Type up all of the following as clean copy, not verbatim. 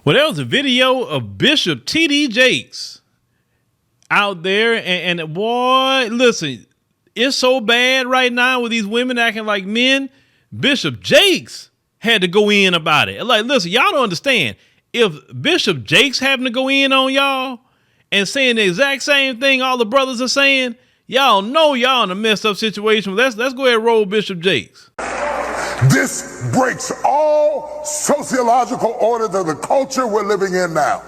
Well, there was a video of Bishop T.D. Jakes out there, and boy, listen, it's so bad right now with these women acting like men. Bishop Jakes had to go in about it. Like, listen, y'all don't understand. If Bishop Jakes having to go in on y'all and saying the exact same thing all the brothers are saying, y'all know y'all in a messed up situation. Let's go ahead and roll Bishop Jakes. This breaks all sociological orders of the culture we're living in now,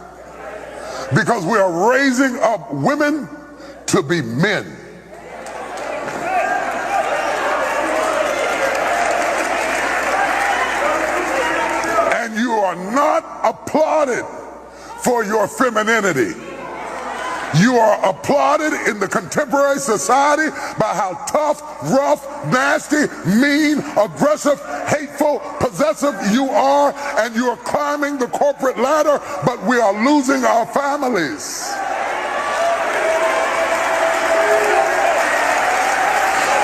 because we are raising up women to be men. And you are not applauded for your femininity. You are applauded in the contemporary society by how tough, rough, nasty, mean, aggressive, hateful, possessive you are, and you are climbing the corporate ladder, but we are losing our families.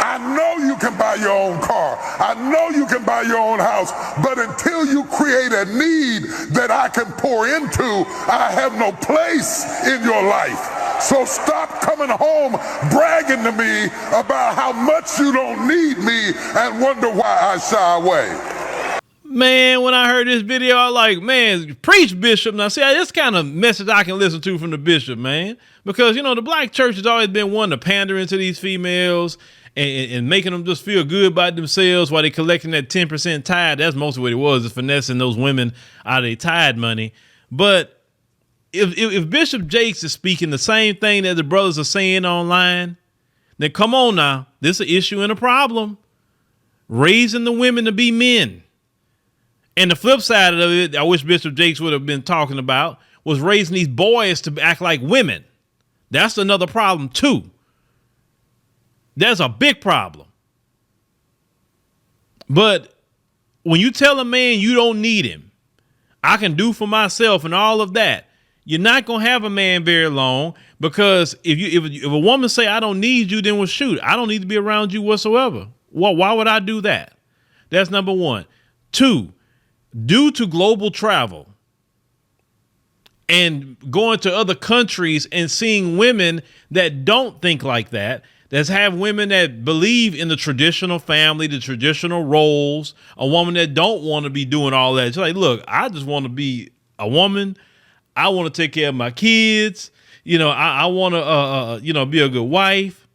I know you can buy your own car. I know you can buy your own house, but until you create a need that I can pour into, I have no place in your life. So stop coming home bragging to me about how much you don't need me and wonder why I shy away. Man, when I heard this video, I was like, man, preach, Bishop. Now, see, this kind of message I can listen to from the bishop, man. Because, you know, the black church has always been one to pander into these females and making them just feel good about themselves while they collecting that 10% tithe. That's mostly what it was, is finessing those women out of their tithe money. But if Bishop Jakes is speaking the same thing that the brothers are saying online, then come on now. This is an issue and a problem. Raising the women to be men. And the flip side of it, I wish Bishop Jakes would have been talking about, was raising these boys to act like women. That's another problem too. That's a big problem. But when you tell a man you don't need him, I can do for myself and all of that, you're not going to have a man very long, because if a woman say, I don't need you, then well, shoot, I don't need to be around you whatsoever. Well, why would I do that? That's number one. Two, due to global travel and going to other countries and seeing women that don't think like that, that have women that believe in the traditional family, the traditional roles, a woman that don't want to be doing all that. It's like, look, I just want to be a woman. I want to take care of my kids. You know, I want to, be a good wife.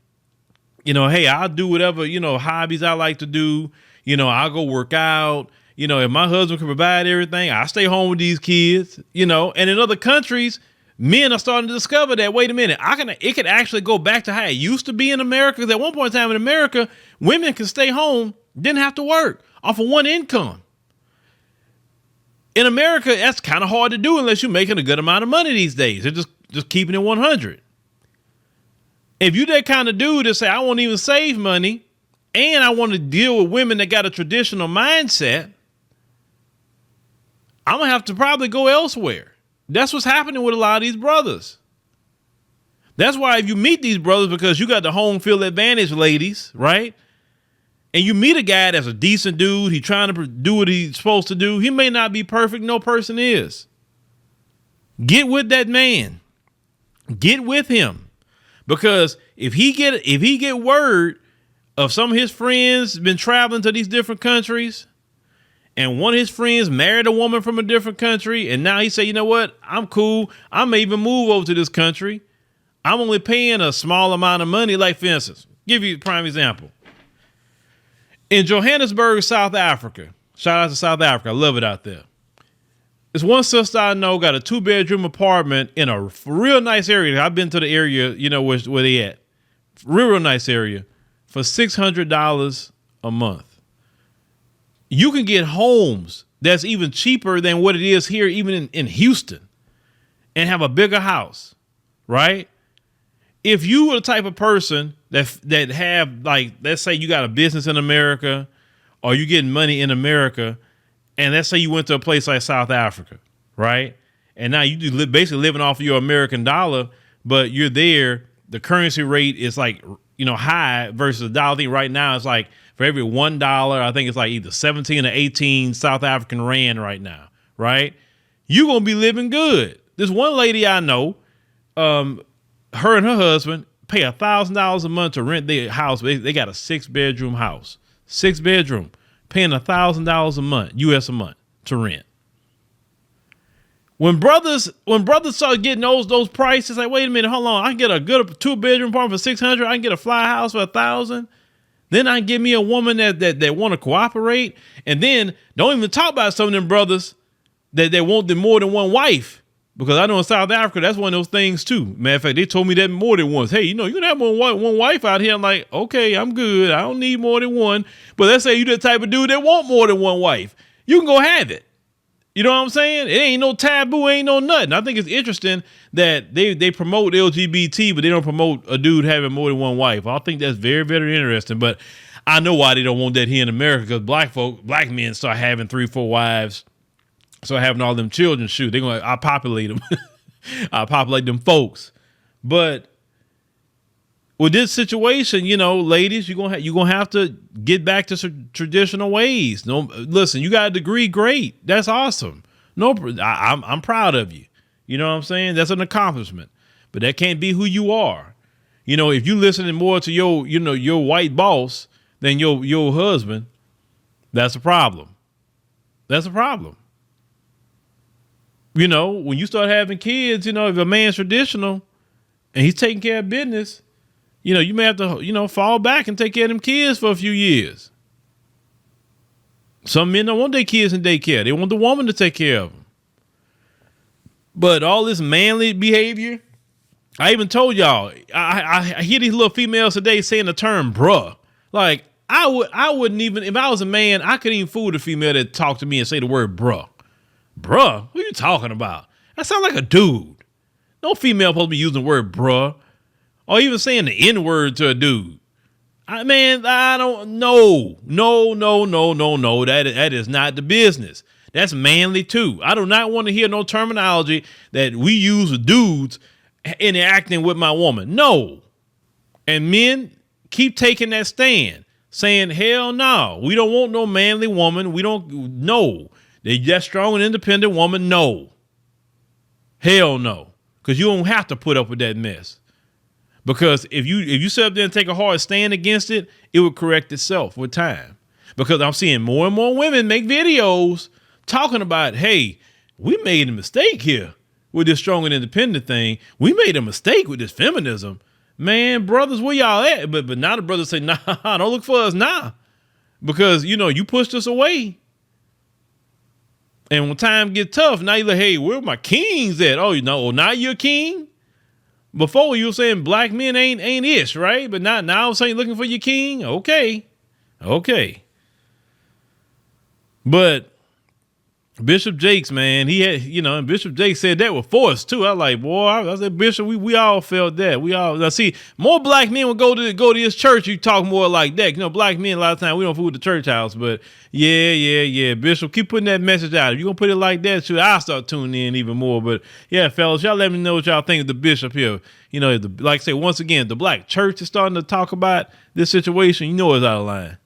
You know, hey, I'll do whatever, hobbies I like to do. You know, I'll go work out. You know, if my husband can provide everything, I stay home with these kids, and in other countries, men are starting to discover that, wait a minute, it could actually go back to how it used to be in America. Because at one point in time in America, women could stay home, didn't have to work off of one income. In America, that's kind of hard to do unless you're making a good amount of money these days. They're just keeping it 100. If you that kind of dude that say, I won't even save money and I want to deal with women that got a traditional mindset, I'm going to have to probably go elsewhere. That's what's happening with a lot of these brothers. That's why if you meet these brothers, because you got the home field advantage, ladies, right? And you meet a guy that's a decent dude, he trying to do what he's supposed to do. He may not be perfect. No person is. Get with that man. Get with him. Because if he get word of some of his friends been traveling to these different countries, and one of his friends married a woman from a different country, and now he say, you know what? I'm cool. I may even move over to this country. I'm only paying a small amount of money. Like, for instance, give you a prime example. In Johannesburg, South Africa, shout out to South Africa. I love it out there. There's one sister I know got a 2-bedroom apartment in a real nice area. I've been to the area, where they at. Real nice area for $600 a month. You can get homes that's even cheaper than what it is here, even in Houston, and have a bigger house, right? If you were the type of person that have, like, let's say you got a business in America or you getting money in America, and let's say you went to a place like South Africa, right? And now you basically living off of your American dollar, but you're there, the currency rate is like, high versus the dollar. I think right now it's like for every $1, I think it's like either 17 or 18 South African rand right now, right? you're going to be living good. This one lady I know, her and her husband pay $1,000 a month to rent their house. They got a 6-bedroom house, 6-bedroom, paying $1,000 a month, US a month to rent. When brothers start getting those prices, like, wait a minute, hold on, I can get a good 2-bedroom apartment for $600. I can get a fly house for $1,000. Then I can get me a woman that want to cooperate. And then don't even talk about some of them brothers that they want more than one wife. Because I know in South Africa, that's one of those things too. Matter of fact, they told me that more than once. Hey, you can have one wife out here. I'm like, okay, I'm good. I don't need more than one. But let's say you the type of dude that want more than one wife. You can go have it. You know what I'm saying? It ain't no taboo, ain't no nothing. I think it's interesting that they promote LGBT, but they don't promote a dude having more than one wife. I think that's very, very interesting. But I know why they don't want that here in America, because black men start having 3-4 wives, start having all them children. Shoot, they're gonna populate them. I populate them folks. But with this situation, ladies, you're gonna have to get back to traditional ways. No, listen, you got a degree, great, that's awesome. No, I'm proud of you. You know what I'm saying? That's an accomplishment, but that can't be who you are. If you listening more to your white boss than your husband, that's a problem. That's a problem. When you start having kids, if a man's traditional and he's taking care of business, you may have to, fall back and take care of them kids for a few years. Some men don't want their kids in daycare. They want the woman to take care of them. But all this manly behavior, I even told y'all, I hear these little females today saying the term bruh. Like, I wouldn't even, if I was a man, I couldn't even fool the female that talked to me and say the word bruh. Bruh? What are you talking about? That sounds like a dude. No female supposed to be using the word bruh. Or even saying the N-word to a dude. I don't know. No. That is not the business. That's manly too. I do not want to hear no terminology that we use with dudes interacting with my woman. No. And men keep taking that stand, saying, hell no, we don't want no manly woman. We don't, no. That strong and independent woman, no. Hell no. Because you don't have to put up with that mess. Because if you sit up there and take a hard stand against it, it would correct itself with time. Because I'm seeing more and more women make videos talking about, hey, we made a mistake here with this strong and independent thing. We made a mistake with this feminism. Man, brothers, where y'all at? But now the brothers say, nah, don't look for us now. Because, you pushed us away. And when time gets tough, now you're like, hey, where my kings at? Oh, now you're a king? Before you were saying black men ain't ish, right? But now saying looking for your king? Okay. But Bishop Jakes, man, he had, and Bishop Jakes said that with force too. I like, boy, I said, Bishop, we all felt that. Now see, more black men would go to his church. You talk more like that. Black men, a lot of times we don't fool the church house, but yeah. Bishop, keep putting that message out. If you're going to put it like that, too, I'll start tuning in even more. But yeah, fellas, y'all let me know what y'all think of the bishop here. Like I say, once again, the black church is starting to talk about this situation. It's out of line.